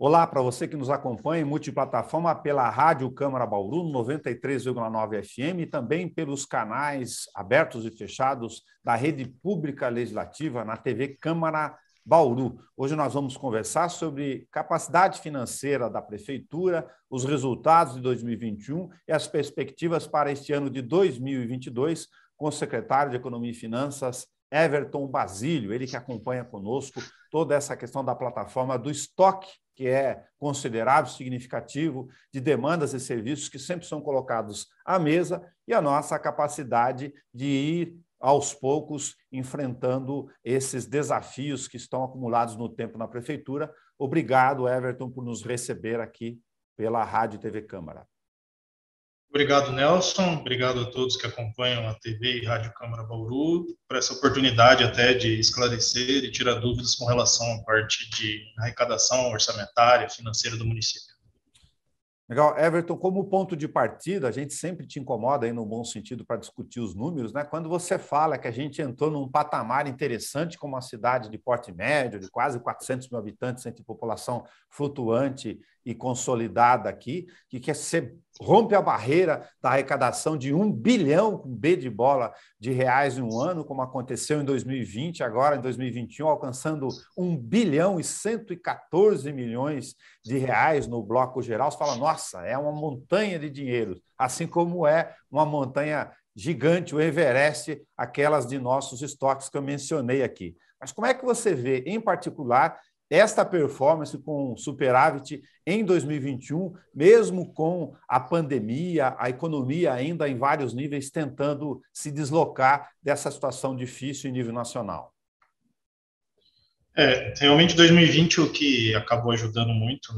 Olá para você que nos acompanha em multiplataforma pela Rádio Câmara Bauru, 93,9 FM, e também pelos canais abertos e fechados da Rede Pública Legislativa na TV Câmara Bauru. Hoje nós vamos conversar sobre capacidade financeira da Prefeitura, os resultados de 2021 e as perspectivas para este ano de 2022, com o secretário de Economia e Finanças, Everton Basílio, ele que acompanha conosco toda essa questão da plataforma do estoque, que é considerável, significativo, de demandas e serviços que sempre são colocados à mesa, e a nossa capacidade de ir, aos poucos, enfrentando esses desafios que estão acumulados no tempo na Prefeitura. Obrigado, Everton, por nos receber aqui pela Rádio e TV Câmara. Obrigado, Nelson. Obrigado a todos que acompanham a TV e Rádio Câmara Bauru, por essa oportunidade até de esclarecer e tirar dúvidas com relação à parte de arrecadação orçamentária, financeira do município. Legal. Everton, como ponto de partida, a gente sempre te incomoda aí no bom sentido para discutir os números, né? Quando você fala que a gente entrou num patamar interessante como uma cidade de porte médio, de quase 400 mil habitantes, entre população flutuante e consolidada aqui, que você rompe a barreira da arrecadação de 1 bilhão, com B de bola, de reais em um ano, como aconteceu em 2020, agora em 2021, alcançando 1 bilhão e 114 milhões de reais no bloco geral. Você fala, nossa, é uma montanha de dinheiro, assim como é uma montanha gigante, o Everest, aquelas de nossos estoques que eu mencionei aqui. Mas como é que você vê, em particular, esta performance com superávit em 2021, mesmo com a pandemia, a economia ainda em vários níveis tentando se deslocar dessa situação difícil em nível nacional? Realmente 2020 o que acabou ajudando muito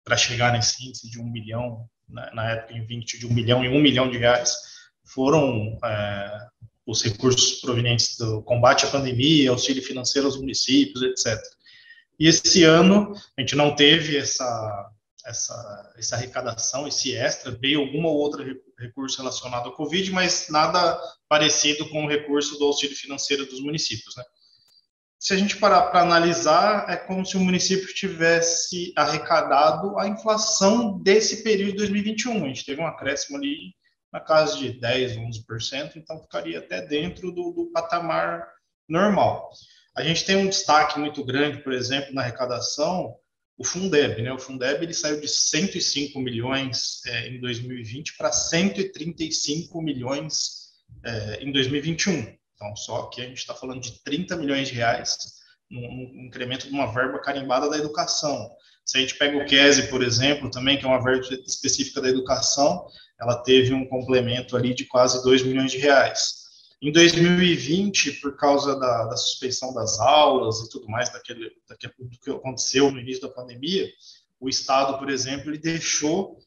para chegar nesse índice de 1 milhão, na época em 20 de 1 milhão e 1 milhão de reais, foram os recursos provenientes do combate à pandemia, auxílio financeiro aos municípios, etc. E esse ano a gente não teve essa arrecadação, esse extra, veio alguma ou outra recurso relacionado ao Covid, mas nada parecido com o recurso do auxílio financeiro dos municípios, né? Se a gente parar para analisar, é como se o município tivesse arrecadado a inflação desse período de 2021. A gente teve um acréscimo ali na casa de 10%, 11%, então ficaria até dentro do patamar normal. A gente tem um destaque muito grande, por exemplo, na arrecadação, o Fundeb, né? O Fundeb ele saiu de 105 milhões em 2020 para 135 milhões em 2021. Então, só que a gente está falando de 30 milhões de reais, um incremento de uma verba carimbada da educação. Se a gente pega o QESE, por exemplo, também, que é uma verba específica da educação, ela teve um complemento ali de quase 2 milhões de reais. Em 2020, por causa da suspensão das aulas e tudo mais, do que aconteceu no início da pandemia, o Estado, por exemplo, ele deixou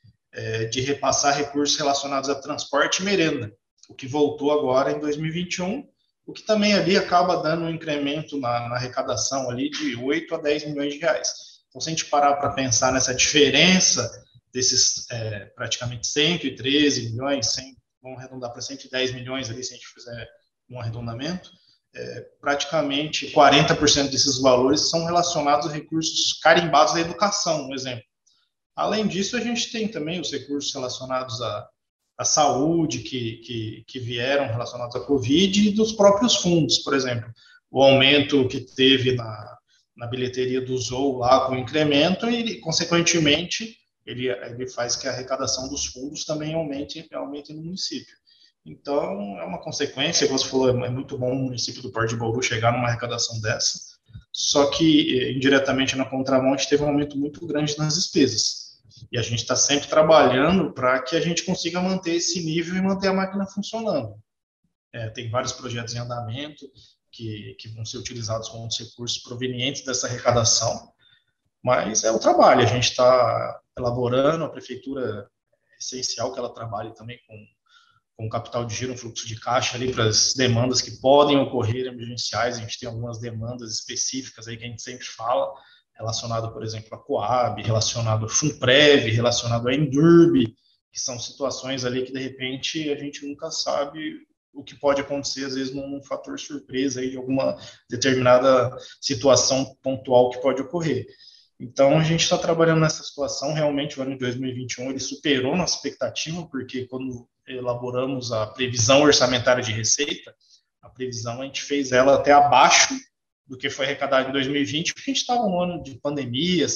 de repassar recursos relacionados a transporte e merenda, o que voltou agora em 2021, o que também ali acaba dando um incremento na arrecadação ali de 8 a 10 milhões de reais. Então, se a gente parar para pensar nessa diferença desses praticamente 113 milhões, vamos arredondar para 110 milhões ali, se a gente fizer um arredondamento, praticamente 40% desses valores são relacionados a recursos carimbados da educação, um exemplo. Além disso, a gente tem também os recursos relacionados à saúde, que vieram relacionados à Covid, e dos próprios fundos, por exemplo. O aumento que teve na bilheteria do Zou lá com o incremento, e, consequentemente, ele faz que a arrecadação dos fundos também aumente no município. Então, é uma consequência, como você falou, é muito bom o município do Porto de Bauru chegar numa arrecadação dessa, só que, indiretamente, na contramão, a gente teve um aumento muito grande nas despesas. E a gente está sempre trabalhando para que a gente consiga manter esse nível e manter a máquina funcionando. Tem vários projetos em andamento que vão ser utilizados com os recursos provenientes dessa arrecadação, mas é o trabalho, a gente está elaborando, a prefeitura é essencial que ela trabalhe também com capital de giro, um fluxo de caixa ali para as demandas que podem ocorrer emergenciais. A gente tem algumas demandas específicas aí que a gente sempre fala, relacionado, por exemplo, a Coab, relacionado a Funprev, relacionado a Endurb, que são situações ali que, de repente, a gente nunca sabe o que pode acontecer, às vezes, num fator surpresa aí de alguma determinada situação pontual que pode ocorrer. Então, a gente está trabalhando nessa situação. Realmente, o ano de 2021 ele superou nossa expectativa, porque quando elaboramos a previsão orçamentária de receita, a previsão a gente fez ela até abaixo do que foi arrecadado em 2020, porque a gente estava num ano de pandemia,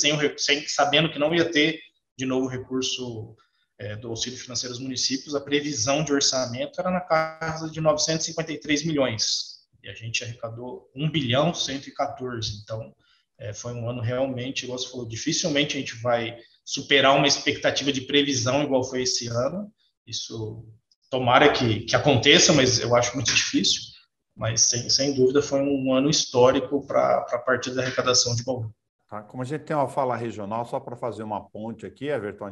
sabendo que não ia ter de novo recurso do auxílio financeiro aos municípios. A previsão de orçamento era na casa de 953 milhões, e a gente arrecadou 1 bilhão 114. Então, foi um ano realmente, igual você falou, dificilmente a gente vai superar uma expectativa de previsão igual foi esse ano. Isso, tomara que aconteça, mas eu acho muito difícil. Mas, sem dúvida, foi um ano histórico para a parte da arrecadação de Bauru. Tá? Como a gente tem uma fala regional, só para fazer uma ponte aqui, Everton,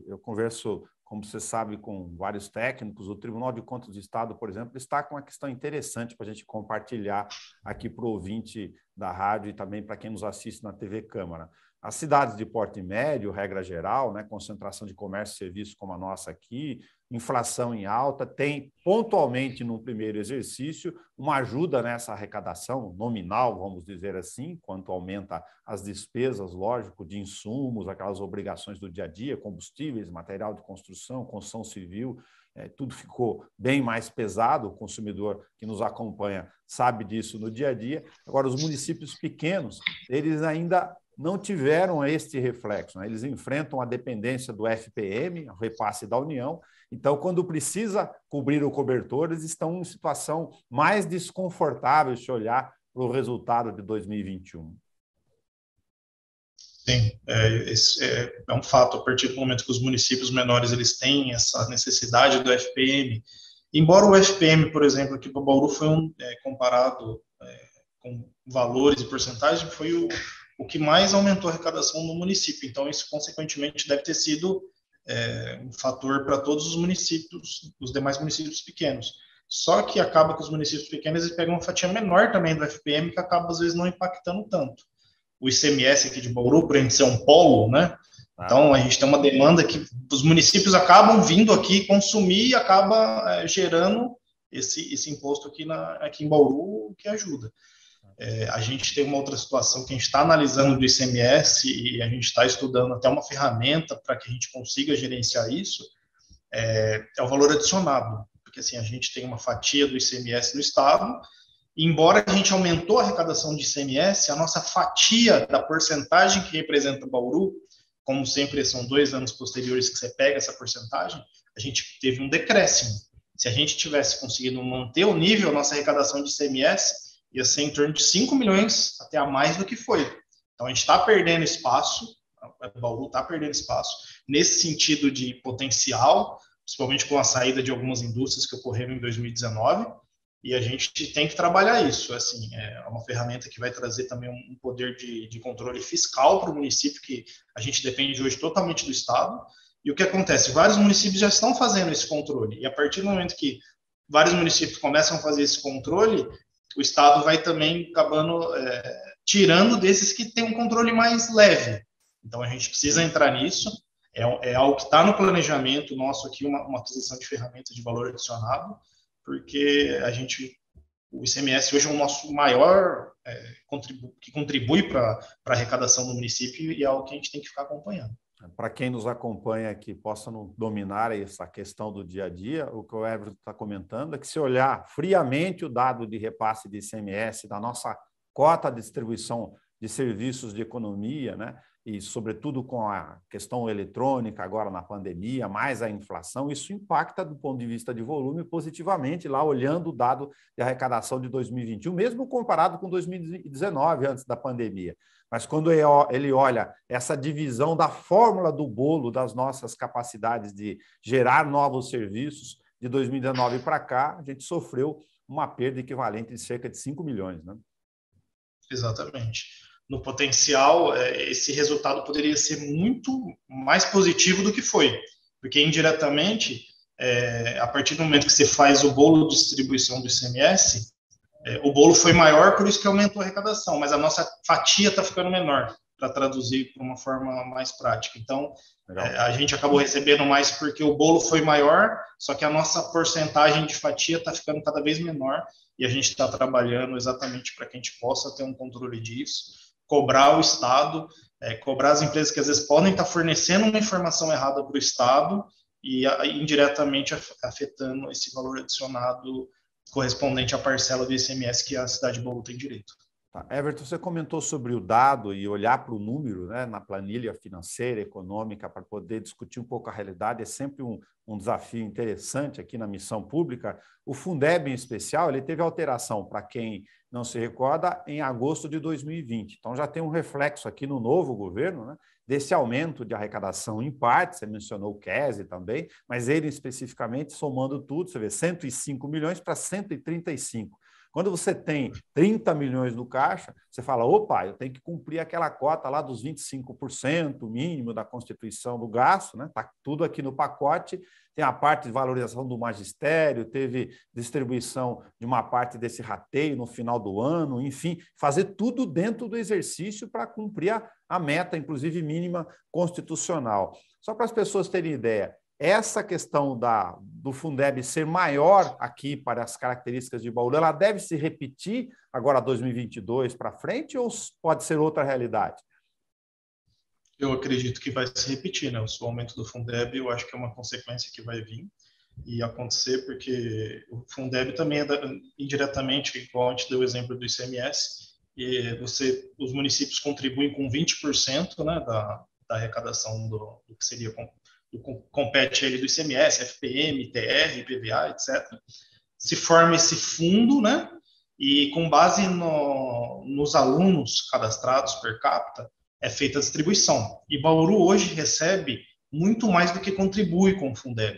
eu converso, como você sabe, com vários técnicos. O Tribunal de Contas do Estado, por exemplo, está com uma questão interessante para a gente compartilhar aqui para o ouvinte da rádio e também para quem nos assiste na TV Câmara. As cidades de porte médio, regra geral, né, concentração de comércio e serviços como a nossa aqui, inflação em alta, tem pontualmente no primeiro exercício uma ajuda nessa arrecadação nominal, vamos dizer assim, quanto aumenta as despesas, lógico, de insumos, aquelas obrigações do dia a dia, combustíveis, material de construção civil, tudo ficou bem mais pesado. O consumidor que nos acompanha sabe disso no dia a dia. Agora, os municípios pequenos, eles ainda não tiveram este reflexo, né? Eles enfrentam a dependência do FPM, o repasse da União. Então, quando precisa cobrir o cobertor, eles estão em situação mais desconfortável se olhar para o resultado de 2021. Sim, é um fato. A partir do momento que os municípios menores eles têm essa necessidade do FPM, embora o FPM, por exemplo, aqui para Bauru foi comparado com valores e porcentagens, foi o que mais aumentou a arrecadação no município. Então, isso, consequentemente, deve ter sido um fator para todos os municípios, os demais municípios pequenos. Só que acaba que os municípios pequenos eles pegam uma fatia menor também do FPM, que acaba, às vezes, não impactando tanto. O ICMS aqui de Bauru, por exemplo, ser um polo, né? Então, a gente tem uma demanda que os municípios acabam vindo aqui consumir e acaba gerando esse imposto aqui em Bauru, que ajuda. A gente tem uma outra situação que a gente está analisando do ICMS e a gente está estudando até uma ferramenta para que a gente consiga gerenciar isso, é o valor adicionado, porque assim, a gente tem uma fatia do ICMS no estado, e embora a gente aumentou a arrecadação de ICMS, a nossa fatia da porcentagem que representa Bauru, como sempre são 2 anos posteriores que você pega essa porcentagem, a gente teve um decréscimo. Se a gente tivesse conseguido manter o nível, a nossa arrecadação de ICMS ia ser em torno de 5 milhões, até a mais do que foi. Então, a gente está perdendo espaço, a Bauru está perdendo espaço, nesse sentido de potencial, principalmente com a saída de algumas indústrias que ocorreram em 2019, e a gente tem que trabalhar isso. Assim, é uma ferramenta que vai trazer também um poder de controle fiscal para o município, que a gente depende hoje totalmente do Estado. E o que acontece? Vários municípios já estão fazendo esse controle, e a partir do momento que vários municípios começam a fazer esse controle, o Estado vai também acabando tirando desses que têm um controle mais leve. Então, a gente precisa entrar nisso. É algo que está no planejamento nosso aqui, uma aquisição de ferramentas de valor adicionado, porque o ICMS hoje é o nosso maior que contribui para a arrecadação do município, e é algo que a gente tem que ficar acompanhando. Para quem nos acompanha aqui, possa não dominar essa questão do dia a dia, o que o Everton está comentando é que, se olhar friamente o dado de repasse de ICMS da nossa cota de distribuição de serviços de economia, né, e, sobretudo, com a questão eletrônica agora na pandemia, mais a inflação, isso impacta, do ponto de vista de volume, positivamente, lá olhando o dado de arrecadação de 2021, mesmo comparado com 2019, antes da pandemia. Mas quando ele olha essa divisão da fórmula do bolo das nossas capacidades de gerar novos serviços de 2019 para cá, a gente sofreu uma perda equivalente de cerca de 5 milhões. Né? Exatamente. No potencial, esse resultado poderia ser muito mais positivo do que foi, porque indiretamente, a partir do momento que você faz o bolo de distribuição do ICMS, o bolo foi maior, por isso que aumentou a arrecadação, mas a nossa fatia está ficando menor, para traduzir para uma forma mais prática. Então, a gente acabou recebendo mais porque o bolo foi maior, só que a nossa porcentagem de fatia está ficando cada vez menor, e a gente está trabalhando exatamente para que a gente possa ter um controle disso, cobrar o Estado cobrar as empresas que às vezes podem estar fornecendo uma informação errada para o Estado e indiretamente afetando esse valor adicionado correspondente à parcela do ICMS que a cidade de Bauru tem direito. Tá. Everton, você comentou sobre o dado e olhar para o número, né, na planilha financeira, econômica, para poder discutir um pouco a realidade, é sempre um desafio interessante aqui na missão pública. O Fundeb, em especial, ele teve alteração, para quem não se recorda, em agosto de 2020. Então, já tem um reflexo aqui no novo governo, né, desse aumento de arrecadação em parte, você mencionou o QESE também, mas ele especificamente, somando tudo, você vê 105 milhões para 135. Quando você tem 30 milhões no caixa, você fala, opa, eu tenho que cumprir aquela cota lá dos 25% mínimo da constituição do gasto, né? Está tudo aqui no pacote, tem a parte de valorização do magistério, teve distribuição de uma parte desse rateio no final do ano, enfim, fazer tudo dentro do exercício para cumprir a meta, inclusive mínima constitucional. Só para as pessoas terem ideia, essa questão do Fundeb ser maior aqui para as características de Bauru, ela deve se repetir agora 2022 para frente ou pode ser outra realidade? Eu acredito que vai se repetir, né? O aumento do Fundeb, eu acho que é uma consequência que vai vir e acontecer, porque o Fundeb também é indiretamente, igual a gente deu o exemplo do ICMS, e os municípios contribuem com 20%, né, da arrecadação do que seria compete ele do ICMS, FPM, TR, IPVA, etc. Se forma esse fundo, né? E com base nos alunos cadastrados per capita, é feita a distribuição. E Bauru hoje recebe muito mais do que contribui com o Fundeb.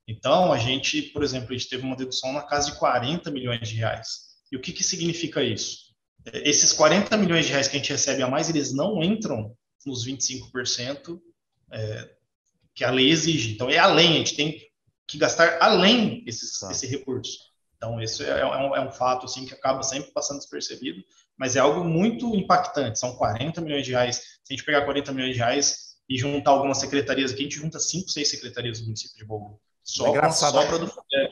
Então, a gente, por exemplo, a gente teve uma dedução na casa de 40 milhões de reais. E o que significa isso? Esses 40 milhões de reais que a gente recebe a mais, eles não entram nos 25%, que a lei exige. Então, é além, a gente tem que gastar além esse recurso. Então, isso é um fato assim, que acaba sempre passando despercebido, mas é algo muito impactante. São 40 milhões de reais. Se a gente pegar 40 milhões de reais e juntar algumas secretarias aqui, a gente junta 5, 6 secretarias do município de Bauru. Só com a sobra do Fundeb.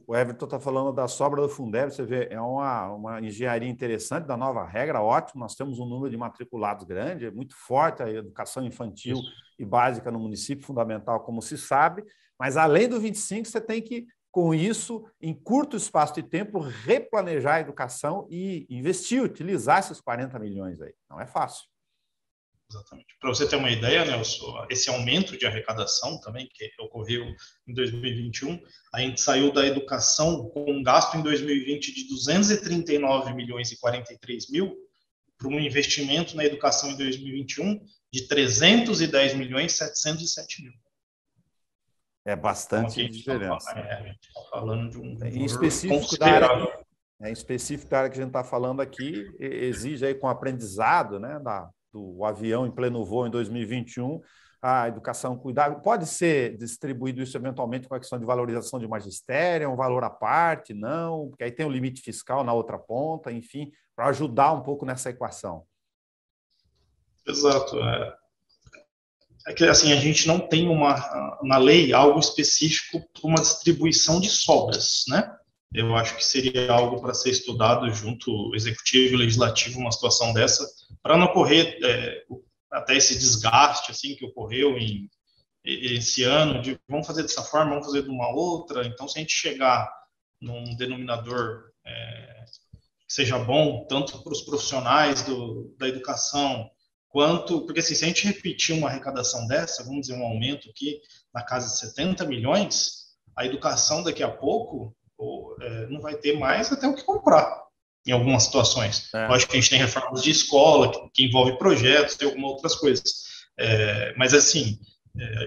O Everton está falando da sobra do Fundeb, você vê, é uma engenharia interessante da nova regra, ótimo, nós temos um número de matriculados grande, é muito forte a educação infantil e básica no município, fundamental, como se sabe, mas além do 25, você tem que, com isso, em curto espaço de tempo, replanejar a educação e investir, utilizar esses 40 milhões aí. Não é fácil. Exatamente. Para você ter uma ideia, Nelson, esse aumento de arrecadação também, que ocorreu em 2021, a gente saiu da educação com um gasto em 2020 de 239 milhões e 43 mil para um investimento na educação em 2021 de 310 milhões e 707 mil. É bastante então, diferença. A gente está falando de um em específico considerável. Em específico da área que a gente está falando aqui, exige aí com aprendizado, né, do avião em pleno voo em 2021, a educação cuidada. Pode ser distribuído isso eventualmente com a questão de valorização de magistério, é um valor à parte, não, porque aí tem o limite fiscal na outra ponta, enfim, para ajudar um pouco nessa equação. Exato. É que assim, a gente não tem na lei algo específico para uma distribuição de sobras, né? Eu acho que seria algo para ser estudado junto executivo e legislativo, uma situação dessa, para não ocorrer até esse desgaste assim que ocorreu esse ano, de vamos fazer dessa forma, vamos fazer de uma outra. Então, se a gente chegar num denominador que seja bom, tanto para os profissionais da educação, quanto, porque assim, se a gente repetir uma arrecadação dessa, vamos dizer, um aumento aqui na casa de 70 milhões, a educação daqui a pouco não vai ter mais até o que comprar, em algumas situações. Lógico que a gente tem reformas de escola, que envolve projetos, tem algumas outras coisas. Mas, assim,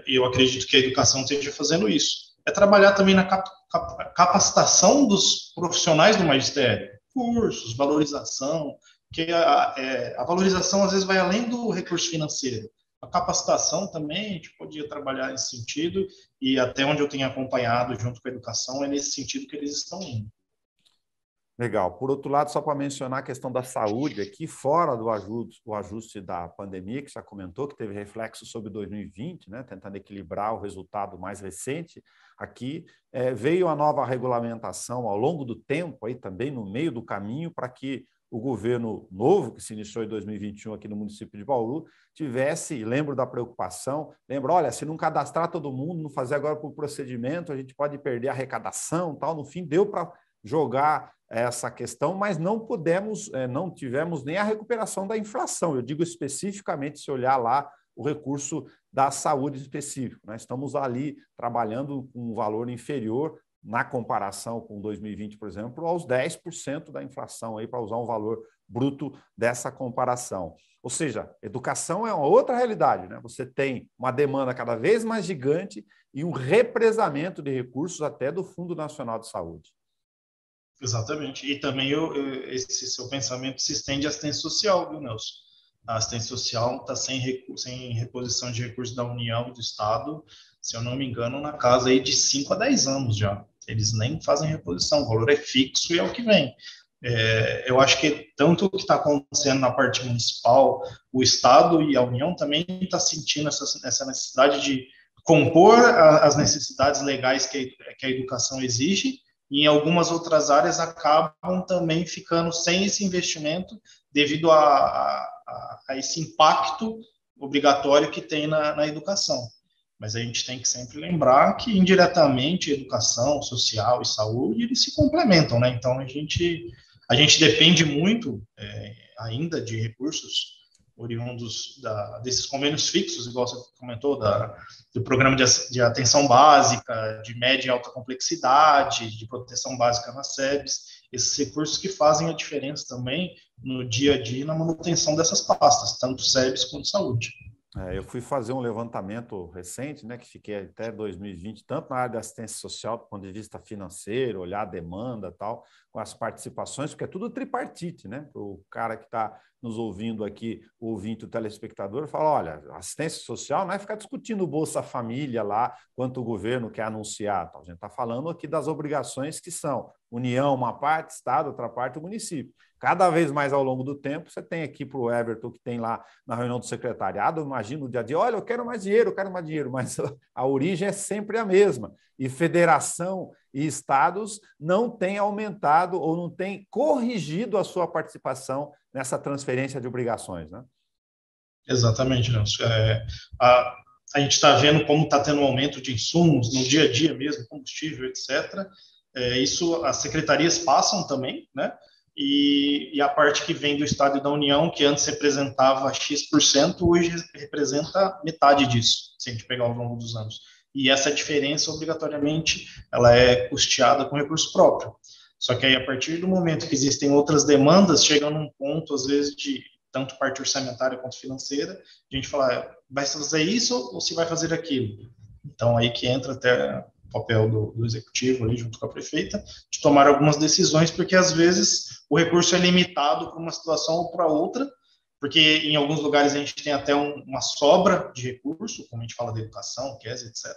eu acredito que a educação esteja fazendo isso. É trabalhar também na capacitação dos profissionais do magistério, cursos, valorização, porque a valorização, às vezes, vai além do recurso financeiro. A capacitação também, a gente podia trabalhar nesse sentido, e até onde eu tenho acompanhado junto com a educação, é nesse sentido que eles estão indo. Legal. Por outro lado, só para mencionar a questão da saúde, aqui fora do ajuste da pandemia, que já comentou, que teve reflexo sobre 2020, né, tentando equilibrar o resultado mais recente, aqui veio a nova regulamentação ao longo do tempo, aí também no meio do caminho, para que o governo novo, que se iniciou em 2021 aqui no município de Bauru, tivesse, lembro da preocupação, lembro, olha, se não cadastrar todo mundo, não fazer agora por procedimento, a gente pode perder a arrecadação, tal. No fim, deu para jogar essa questão, mas não não tivemos nem a recuperação da inflação. Eu digo especificamente, se olhar lá o recurso da saúde específico. Nós estamos ali trabalhando com um valor inferior na comparação com 2020, por exemplo, aos 10% da inflação, aí, para usar um valor bruto dessa comparação. Ou seja, educação é uma outra realidade, né? Você tem uma demanda cada vez mais gigante e um represamento de recursos até do Fundo Nacional de Saúde. Exatamente. E também esse seu pensamento se estende à assistência social, viu, Nelson? A assistência social está sem reposição de recursos da União e do Estado, se eu não me engano, na casa aí de 5 a 10 anos já. Eles nem fazem reposição, o valor é fixo e é o que vem. Eu acho que tanto o que está acontecendo na parte municipal, o Estado e a União também está sentindo essa necessidade de compor as necessidades legais que a educação exige, e em algumas outras áreas acabam também ficando sem esse investimento devido a esse impacto obrigatório que tem na educação. Mas a gente tem que sempre lembrar que, indiretamente, educação, social e saúde, eles se complementam, né? Então, a gente depende muito ainda de recursos oriundos desses convênios fixos, igual você comentou, do programa de atenção básica, de média e alta complexidade, de proteção básica nas SEBs, esses recursos que fazem a diferença também no dia a dia na manutenção dessas pastas, tanto SEBs quanto saúde. Eu fui fazer um levantamento recente, né, que fiquei até 2020, tanto na área da assistência social, do ponto de vista financeiro, olhar a demanda e tal, com as participações, porque é tudo tripartite, né? O cara que está nos ouvindo aqui, o ouvinte, o telespectador, fala, olha, assistência social não é ficar discutindo o Bolsa Família lá, quanto o governo quer anunciar. Tal. A gente está falando aqui das obrigações que são União, uma parte, Estado, outra parte, o município. Cada vez mais ao longo do tempo, você tem aqui para o Everton, que tem lá na reunião do secretariado, imagina o dia a dia, olha, eu quero mais dinheiro, mas a origem é sempre a mesma. E federação e estados não têm aumentado ou não têm corrigido a sua participação nessa transferência de obrigações, né? Exatamente, Nelson. A gente está vendo como está tendo um aumento de insumos no dia a dia mesmo, combustível, etc. Isso as secretarias passam também, né? E a parte que vem do Estado e da União, que antes representava X%, hoje representa metade disso, se a gente pegar ao longo dos anos. E essa diferença, obrigatoriamente, ela é custeada com recurso próprio. Só que aí, a partir do momento que existem outras demandas, chega num ponto, às vezes, de tanto parte orçamentária quanto financeira, a gente fala, vai fazer isso ou se vai fazer aquilo? Então, aí que entra até o papel do executivo, ali, junto com a prefeita, de tomar algumas decisões, porque, às vezes, o recurso é limitado para uma situação ou para outra, porque em alguns lugares a gente tem até uma sobra de recurso, como a gente fala da educação, QES, etc.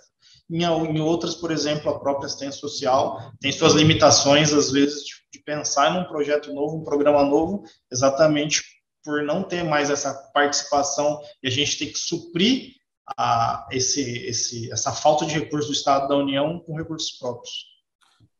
Em outras, por exemplo, a própria assistência social tem suas limitações, às vezes, de pensar num projeto novo, um programa novo, exatamente por não ter mais essa participação e a gente tem que suprir essa falta de recursos do Estado da União com recursos próprios.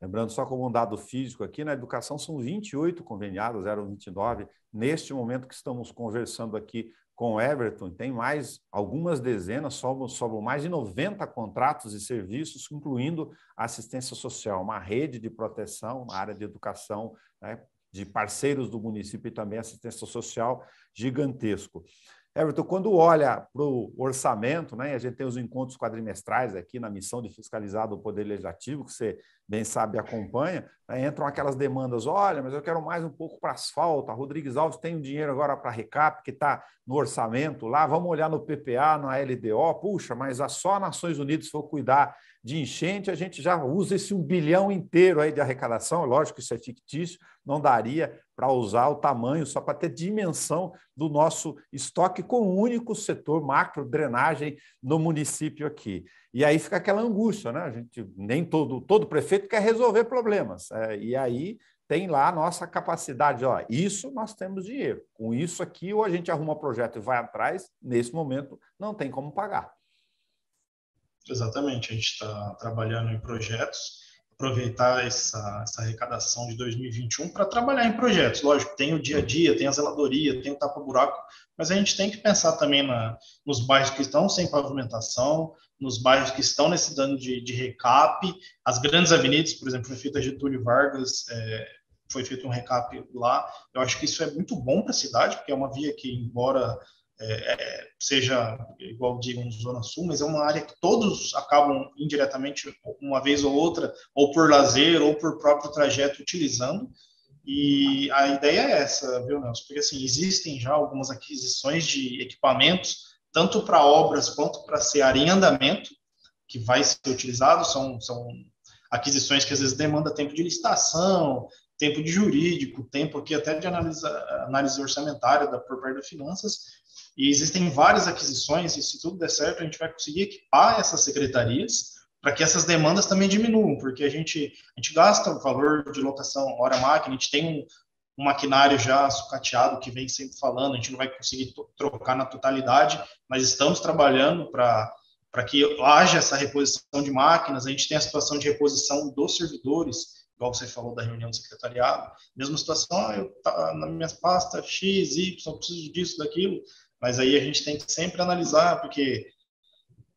Lembrando só como um dado físico aqui, na educação são 28 conveniados, eram 29. Neste momento que estamos conversando aqui com o Everton, tem mais algumas dezenas, sobram mais de 90 contratos e serviços, incluindo assistência social, uma rede de proteção na área de educação, né, de parceiros do município e também assistência social gigantesco. Everton, quando olha para o orçamento, né, a gente tem os encontros quadrimestrais aqui na missão de fiscalizar do Poder Legislativo, que você bem sabe e acompanha, né, entram aquelas demandas, olha, mas eu quero mais um pouco para asfalto, a Rodrigues Alves tem um dinheiro agora para recap, que está no orçamento lá, vamos olhar no PPA, na LDO, puxa, mas só Nações Unidas for cuidar de enchente, a gente já usa esse 1 bilhão inteiro aí de arrecadação, lógico que isso é fictício, não daria para usar o tamanho, só para ter dimensão do nosso estoque com um único setor, macro, drenagem no município aqui. E aí fica aquela angústia, né? A gente, nem todo prefeito quer resolver problemas. E aí tem lá a nossa capacidade, ó, isso nós temos dinheiro. Com isso aqui, ou a gente arruma projeto e vai atrás, nesse momento não tem como pagar. Exatamente, a gente está trabalhando em projetos aproveitar essa arrecadação de 2021 para trabalhar em projetos. Lógico, tem o dia a dia, tem a zeladoria, tem o tapa-buraco, mas a gente tem que pensar também nos bairros que estão sem pavimentação, nos bairros que estão necessitando de recap, as grandes avenidas, por exemplo, foi feita Getúlio Vargas, foi feito um recap lá. Eu acho que isso é muito bom para a cidade, porque é uma via que, embora seja, igual digam, Zona Sul, mas é uma área que todos acabam indiretamente, uma vez ou outra, ou por lazer, ou por próprio trajeto, utilizando. E a ideia é essa, viu, Nelson? Porque, assim, existem já algumas aquisições de equipamentos, tanto para obras quanto para seara em andamento, que vai ser utilizado, são aquisições que às vezes demandam tempo de licitação, tempo de jurídico, tempo aqui até de análise orçamentária por parte das finanças, e existem várias aquisições, e se tudo der certo, a gente vai conseguir equipar essas secretarias para que essas demandas também diminuam, porque a gente gasta o valor de locação hora-máquina, a gente tem um maquinário já sucateado que vem sempre falando, a gente não vai conseguir trocar na totalidade, mas estamos trabalhando para que haja essa reposição de máquinas, a gente tem a situação de reposição dos servidores, igual você falou da reunião do secretariado, mesma situação, eu na minha pasta X, Y, preciso disso, daquilo, mas aí a gente tem que sempre analisar, porque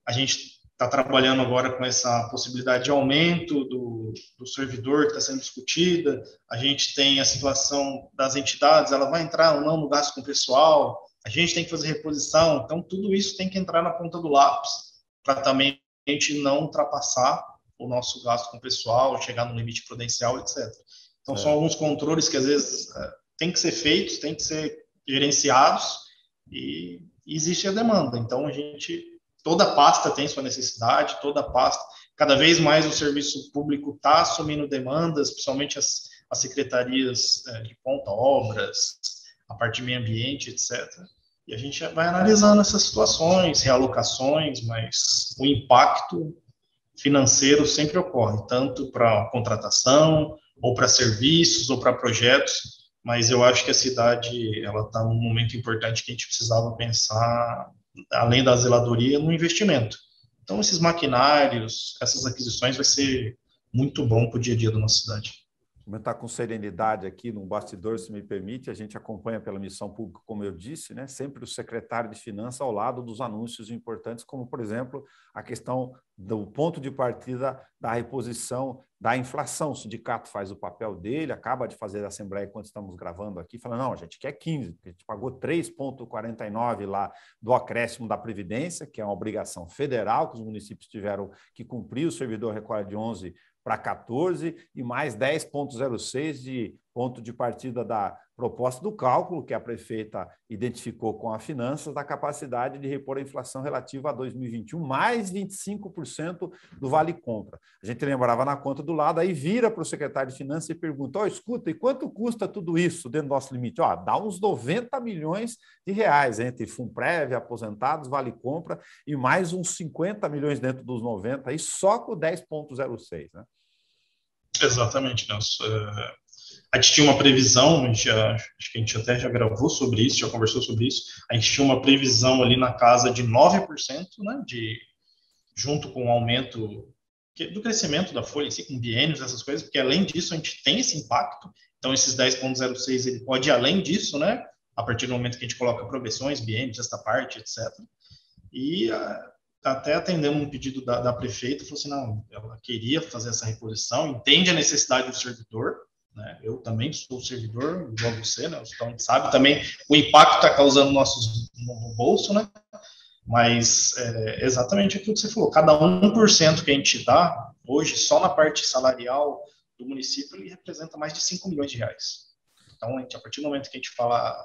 a gente está trabalhando agora com essa possibilidade de aumento do servidor que está sendo discutida, a gente tem a situação das entidades, ela vai entrar ou não no gasto com o pessoal, a gente tem que fazer reposição, então tudo isso tem que entrar na ponta do lápis, para também a gente não ultrapassar o nosso gasto com o pessoal, chegar no limite prudencial, etc. Então, são alguns controles que, às vezes, têm que ser feitos, têm que ser gerenciados, e existe a demanda. Então, toda pasta tem sua necessidade, toda pasta, cada vez mais o serviço público está assumindo demandas, principalmente as secretarias de ponta, obras, a parte de meio ambiente, etc. E a gente vai analisando essas situações, realocações, mas o impacto financeiro sempre ocorre, tanto para contratação, ou para serviços, ou para projetos, mas eu acho que a cidade ela está num momento importante que a gente precisava pensar, além da zeladoria, no investimento. Então, esses maquinários, essas aquisições vai ser muito bom para o dia a dia da nossa cidade. Comentar com serenidade aqui no bastidor, se me permite, a gente acompanha pela missão pública, como eu disse, né? Sempre o secretário de Finanças ao lado dos anúncios importantes, como, por exemplo, a questão do ponto de partida da reposição da inflação. O sindicato faz o papel dele, acaba de fazer a assembleia enquanto estamos gravando aqui, falando, não, a gente quer 15, porque a gente pagou 3,49 lá do acréscimo da Previdência, que é uma obrigação federal que os municípios tiveram que cumprir, o servidor recolhe de 11 para 14 e mais 10,06 de ponto de partida da proposta do cálculo que a prefeita identificou com a Finanças da capacidade de repor a inflação relativa a 2021, mais 25% do Vale Compra. A gente lembrava na conta do lado, aí vira para o secretário de Finanças e pergunta, escuta, e quanto custa tudo isso dentro do nosso limite? Dá uns 90 milhões de reais entre Funprev, aposentados, Vale Compra e mais uns 50 milhões dentro dos 90, aí só com 10,06, né? Exatamente, Nelson. A gente tinha uma previsão, acho que a gente até já gravou sobre isso, já conversou sobre isso, a gente tinha uma previsão ali na casa de 9%, né, junto com o aumento do crescimento da folha, assim, com biênios, essas coisas, porque além disso a gente tem esse impacto, então esses 10,06 ele pode ir além disso, né, a partir do momento que a gente coloca progressões, biênios, esta parte, etc. E até atendendo um pedido da prefeita, falou assim, não, ela queria fazer essa reposição, entende a necessidade do servidor, né? Eu também sou servidor, igual você, né? Então, a gente sabe também o impacto que está causando no bolso, né? Mas exatamente aquilo que você falou, cada 1% que a gente dá, hoje, só na parte salarial do município, ele representa mais de 5 milhões de reais. Então, a partir do momento que a gente fala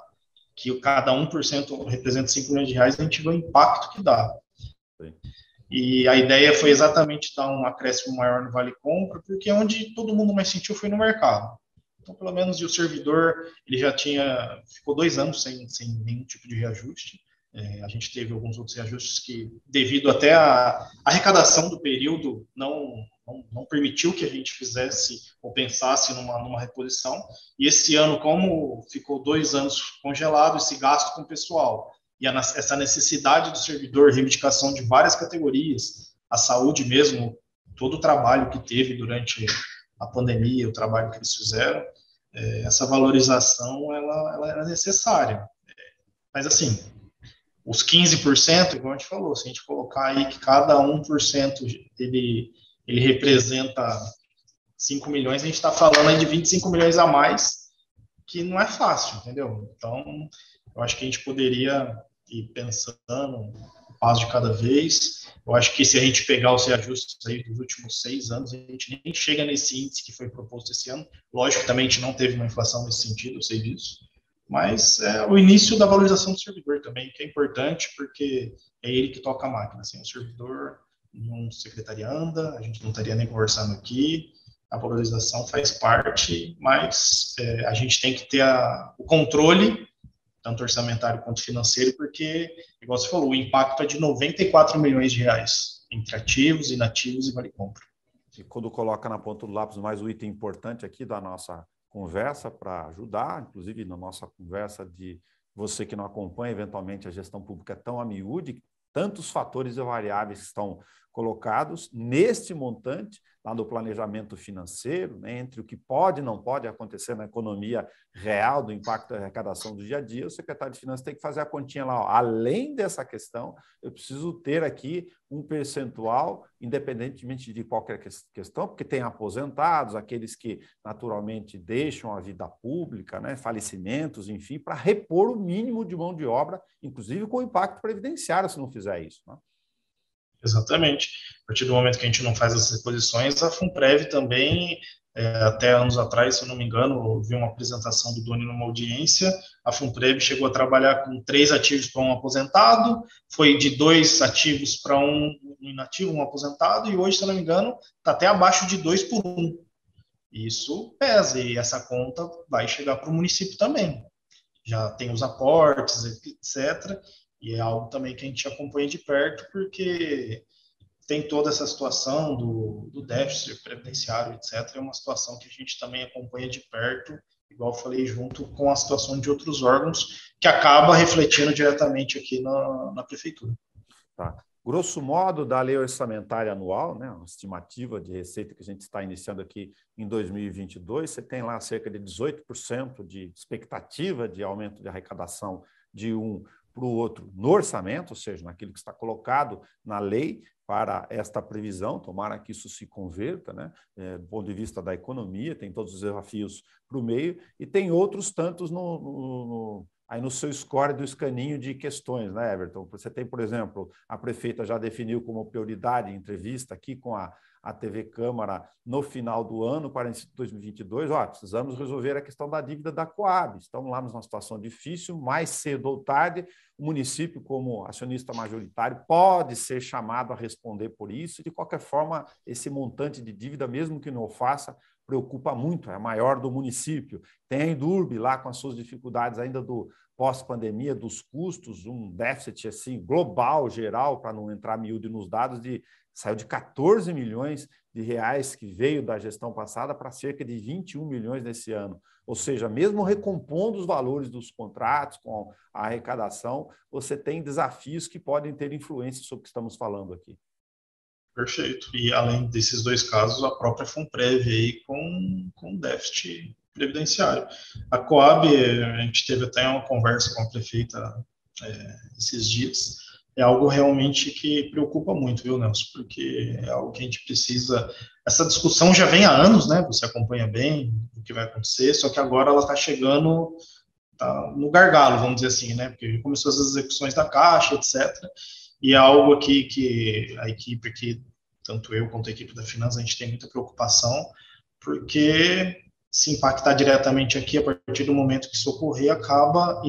que cada 1% representa 5 milhões de reais, a gente vê o impacto que dá. Sim. E a ideia foi exatamente dar um acréscimo maior no Vale Compra, porque onde todo mundo mais sentiu foi no mercado. Então, pelo menos, o servidor, ele já ficou 2 anos sem nenhum tipo de reajuste. A gente teve alguns outros reajustes que, devido até à arrecadação do período, não permitiu que a gente fizesse ou pensasse numa reposição. E esse ano, como ficou 2 anos congelado, esse gasto com o pessoal, e essa necessidade do servidor, reivindicação de várias categorias, a saúde mesmo, todo o trabalho que teve durante a pandemia, o trabalho que eles fizeram, essa valorização ela era necessária. Mas, assim, os 15%, como a gente falou, se a gente colocar aí que cada 1% ele representa 5 milhões, a gente está falando aí de 25 milhões a mais, que não é fácil, entendeu? Então, eu acho que a gente poderia ir pensando um passo de cada vez. Eu acho que se a gente pegar os reajustes aí dos últimos 6 anos, a gente nem chega nesse índice que foi proposto esse ano. Lógico que também a gente não teve uma inflação nesse sentido, eu sei disso. Mas é o início da valorização do servidor também, que é importante, porque é ele que toca a máquina. Sem o servidor, nenhum secretaria anda, a gente não estaria nem conversando aqui. A valorização faz parte, mas a gente tem que ter o controle, tanto orçamentário quanto financeiro, porque, igual você falou, o impacto é de 94 milhões de reais, entre ativos, inativos e vale-compra. E quando coloca na ponta do lápis mais um item importante aqui da nossa conversa para ajudar, inclusive na nossa conversa de você que não acompanha eventualmente a gestão pública tão a miúde, tantos fatores e variáveis que estão colocados neste montante, lá do planejamento financeiro, né, entre o que pode e não pode acontecer na economia real, do impacto da arrecadação do dia a dia, o secretário de Finanças tem que fazer a continha lá. Ó. Além dessa questão, eu preciso ter aqui um percentual, independentemente de qualquer questão, porque tem aposentados, aqueles que naturalmente deixam a vida pública, né, falecimentos, enfim, para repor o mínimo de mão de obra, inclusive com impacto previdenciário, se não fizer isso. Né? Exatamente. A partir do momento que a gente não faz essas reposições, a FUNPREV também, até anos atrás, se eu não me engano, eu vi uma apresentação do Doni numa audiência, a FUNPREV chegou a trabalhar com 3 ativos para um aposentado, foi de 2 ativos para um inativo, um aposentado, e hoje, se eu não me engano, está até abaixo de 2 por 1. Isso pesa, e essa conta vai chegar para o município também. Já tem os aportes, etc., e é algo também que a gente acompanha de perto, porque tem toda essa situação do déficit previdenciário, etc. É uma situação que a gente também acompanha de perto, igual eu falei, junto com a situação de outros órgãos, que acaba refletindo diretamente aqui na prefeitura. Tá. Grosso modo, da lei orçamentária anual, né, uma estimativa de receita que a gente está iniciando aqui em 2022, você tem lá cerca de 18% de expectativa de aumento de arrecadação de um para o outro no orçamento, ou seja, naquilo que está colocado na lei para esta previsão, tomara que isso se converta, né, do ponto de vista da economia, tem todos os desafios para o meio, e tem outros tantos aí no seu score do escaninho de questões, né, Everton? Você tem, por exemplo, a prefeita já definiu como prioridade em entrevista aqui com a TV Câmara no final do ano, para 2022, precisamos resolver a questão da dívida da Coab. Estamos lá numa situação difícil, mais cedo ou tarde, o município, como acionista majoritário, pode ser chamado a responder por isso, e de qualquer forma, esse montante de dívida, mesmo que não o faça, preocupa muito, é a maior do município. Tem a Endurbe lá com as suas dificuldades ainda do pós-pandemia, dos custos, um déficit assim global, geral, para não entrar miúdo nos dados, saiu de 14 milhões de reais que veio da gestão passada para cerca de 21 milhões nesse ano. Ou seja, mesmo recompondo os valores dos contratos com a arrecadação, você tem desafios que podem ter influência sobre o que estamos falando aqui. Perfeito. E além desses 2 casos, a própria FUNPREV aí com déficit previdenciário. A Coab, a gente teve até uma conversa com a prefeita esses dias, é algo realmente que preocupa muito, viu, Nelson? Porque é algo que a gente precisa... Essa discussão já vem há anos, né? Você acompanha bem o que vai acontecer, só que agora ela está chegando no gargalo, vamos dizer assim, né? Porque começou as execuções da Caixa, etc., e é algo aqui que a equipe aqui, tanto eu quanto a equipe da Finanças, a gente tem muita preocupação, porque se impactar diretamente aqui, a partir do momento que isso ocorrer, acaba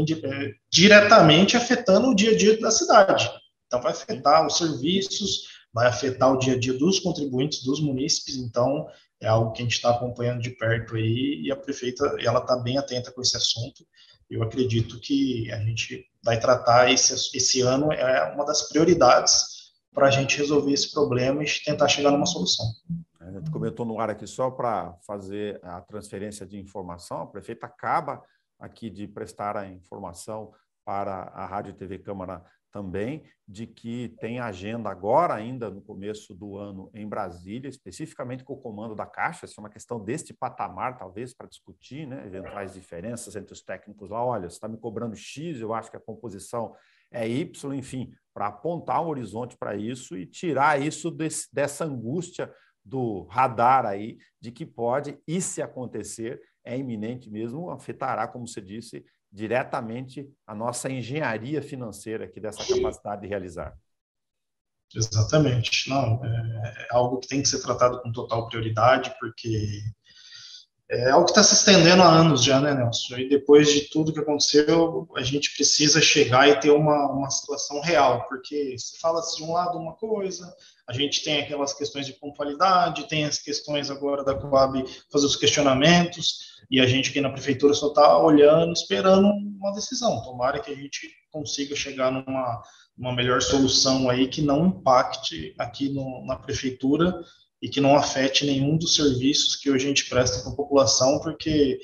diretamente afetando o dia a dia da cidade. Então, vai afetar os serviços, vai afetar o dia a dia dos contribuintes, dos munícipes, então é algo que a gente está acompanhando de perto aí, e a prefeita, ela está bem atenta com esse assunto. Eu acredito que a gente vai tratar esse ano, é uma das prioridades para a gente resolver esse problema e tentar chegar numa solução. A gente comentou no ar aqui só para fazer a transferência de informação, a prefeita acaba aqui de prestar a informação para a Rádio e TV Câmara também de que tem agenda agora, ainda no começo do ano, em Brasília, especificamente com o comando da Caixa. Essa é uma questão deste patamar, talvez, para discutir, né, eventuais diferenças entre os técnicos lá. Olha, você está me cobrando X, eu acho que a composição é Y, enfim, para apontar um horizonte para isso e tirar isso dessa angústia do radar aí, de que pode, e se acontecer, é iminente mesmo, afetará, como você disse, diretamente a nossa engenharia financeira aqui dessa capacidade de realizar. Exatamente. Não, é algo que tem que ser tratado com total prioridade, porque é algo que está se estendendo há anos já, né, Nelson? E depois de tudo que aconteceu, a gente precisa chegar e ter uma situação real, porque se fala-se de um lado uma coisa, a gente tem aquelas questões de pontualidade, tem as questões agora da Coab fazer os questionamentos, e a gente aqui na prefeitura só está olhando, esperando uma decisão. Tomara que a gente consiga chegar numa melhor solução aí que não impacte aqui na prefeitura e que não afete nenhum dos serviços que hoje a gente presta para a população, porque,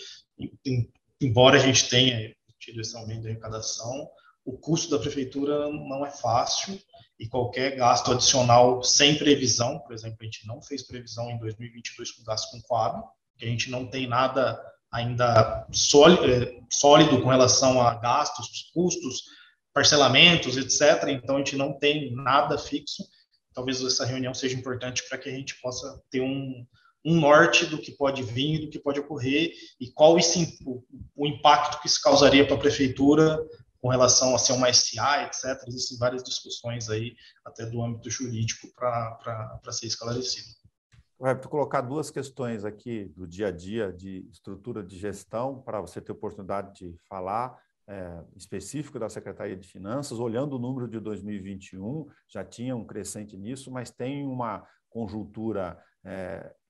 embora a gente tenha tido esse aumento de arrecadação, o custo da prefeitura não é fácil, e qualquer gasto adicional sem previsão, por exemplo, a gente não fez previsão em 2022 com gasto com Coab, que a gente não tem nada ainda sólido com relação a gastos, custos, parcelamentos, etc. Então, a gente não tem nada fixo. Talvez essa reunião seja importante para que a gente possa ter um norte do que pode vir, do que pode ocorrer, e qual o impacto que isso causaria para a prefeitura com relação a ser uma SA, etc. Existem várias discussões aí, até do âmbito jurídico, para ser esclarecido. Vou colocar duas questões aqui do dia a dia de estrutura de gestão, para você ter oportunidade de falar, específico da Secretaria de Finanças. Olhando o número de 2021, já tinha um crescente nisso, mas tem uma conjuntura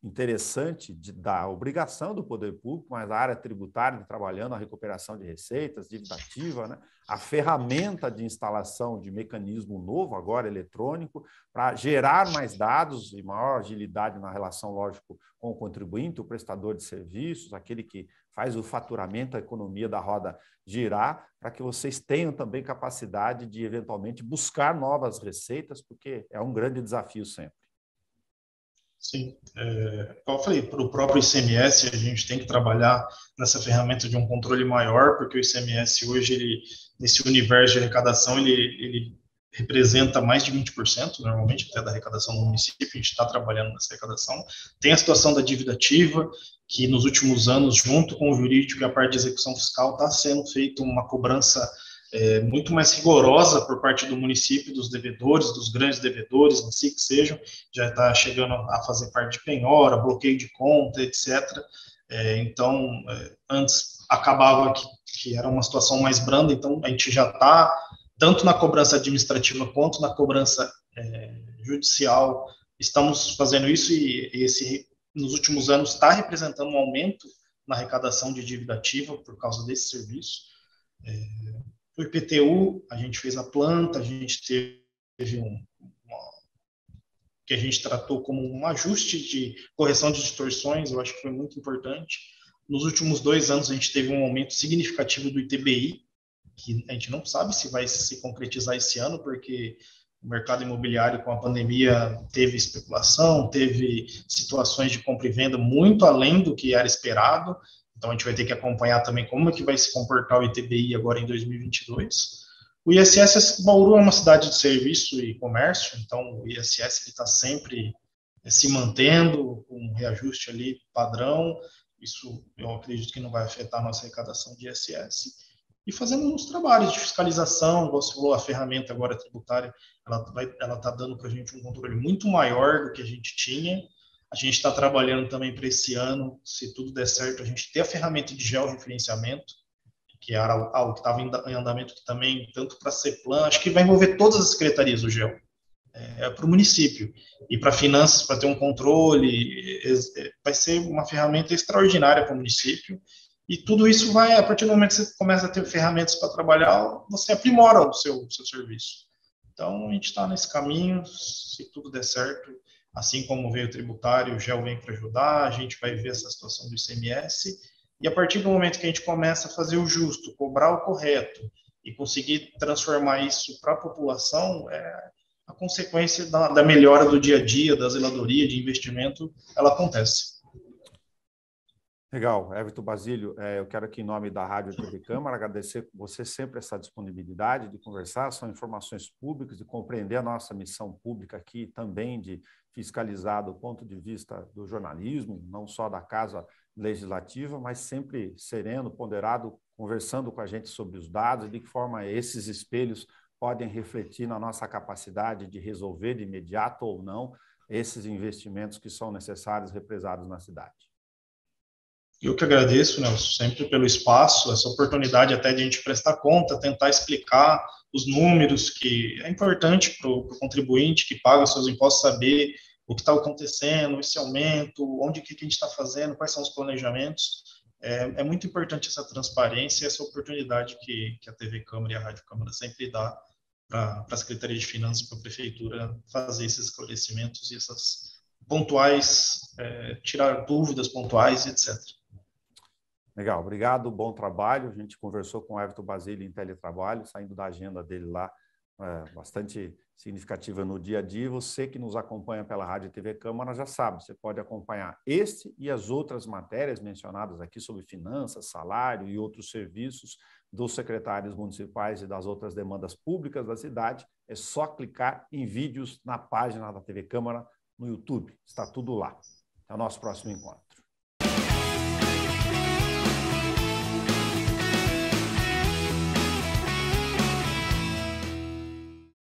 interessante da obrigação do poder público, mas a área tributária trabalhando a recuperação de receitas, dívida ativa, né? A ferramenta de instalação de mecanismo novo, agora eletrônico, para gerar mais dados e maior agilidade na relação, lógico, com o contribuinte, o prestador de serviços, aquele que faz o faturamento, a economia da roda girar, para que vocês tenham também capacidade de, eventualmente, buscar novas receitas, porque é um grande desafio sempre. Sim, como eu falei, para o próprio ICMS, a gente tem que trabalhar nessa ferramenta de um controle maior, porque o ICMS hoje, nesse universo de arrecadação, ele representa mais de 20%, normalmente, até da arrecadação do município. A gente está trabalhando nessa arrecadação. Tem a situação da dívida ativa, que nos últimos anos, junto com o jurídico e a parte de execução fiscal, está sendo feita uma cobrança muito mais rigorosa por parte do município, dos devedores, dos grandes devedores, não sei que sejam, já está chegando a fazer parte de penhora, bloqueio de conta, etc. Então, antes acabava que era uma situação mais branda, então a gente já está, tanto na cobrança administrativa quanto na cobrança judicial, estamos fazendo isso, e nos últimos anos está representando um aumento na arrecadação de dívida ativa por causa desse serviço. O IPTU, a gente fez a planta, a gente teve que a gente tratou como um ajuste de correção de distorções, eu acho que foi muito importante. Nos últimos 2 anos, a gente teve um aumento significativo do ITBI, que a gente não sabe se vai se concretizar esse ano, porque o mercado imobiliário, com a pandemia, teve especulação, teve situações de compra e venda muito além do que era esperado. Então, a gente vai ter que acompanhar também como é que vai se comportar o ITBI agora em 2022. O ISS, Bauru é uma cidade de serviço e comércio, então o ISS está sempre se mantendo, com um reajuste ali padrão. Isso eu acredito que não vai afetar a nossa arrecadação de ISS. E fazendo uns trabalhos de fiscalização, igual você falou, a ferramenta agora tributária, ela está dando para a gente um controle muito maior do que a gente tinha. A gente está trabalhando também para esse ano, se tudo der certo, a gente ter a ferramenta de georreferenciamento, que era algo que estava em andamento aqui também, tanto para a CEPLAN, acho que vai envolver todas as secretarias do GEO, para o município. E para finanças, para ter um controle, vai ser uma ferramenta extraordinária para o município. E tudo isso vai, a partir do momento que você começa a ter ferramentas para trabalhar, você aprimora o seu serviço. Então, a gente está nesse caminho, se tudo der certo. Assim como veio o tributário, o GEL vem para ajudar, a gente vai ver essa situação do ICMS, e a partir do momento que a gente começa a fazer o justo, cobrar o correto, e conseguir transformar isso para a população, a consequência da melhora do dia a dia, da zeladoria, de investimento, ela acontece. Legal, Everton Basílio, eu quero aqui em nome da Rádio TV Câmara agradecer você sempre essa disponibilidade de conversar, são informações públicas, de compreender a nossa missão pública aqui também de fiscalizar do ponto de vista do jornalismo, não só da Casa Legislativa, mas sempre sereno, ponderado, conversando com a gente sobre os dados, de que forma esses espelhos podem refletir na nossa capacidade de resolver de imediato ou não esses investimentos que são necessários, represados na cidade. Eu que agradeço, Nelson, sempre pelo espaço, essa oportunidade até de a gente prestar conta, tentar explicar os números, que é importante para o contribuinte que paga seus impostos saber o que está acontecendo, esse aumento, onde que a gente está fazendo, quais são os planejamentos. É muito importante essa transparência e essa oportunidade que a TV Câmara e a Rádio Câmara sempre dá para a Secretaria de Finanças e para a Prefeitura fazer esses esclarecimentos e essas pontuais, tirar dúvidas pontuais, etc. Legal, obrigado, bom trabalho. A gente conversou com o Everton Basílio em teletrabalho, saindo da agenda dele lá, bastante significativa no dia a dia. Você que nos acompanha pela Rádio e TV Câmara já sabe, você pode acompanhar este e as outras matérias mencionadas aqui sobre finanças, salário e outros serviços dos secretários municipais e das outras demandas públicas da cidade. É só clicar em vídeos na página da TV Câmara no YouTube. Está tudo lá. Até o nosso próximo encontro.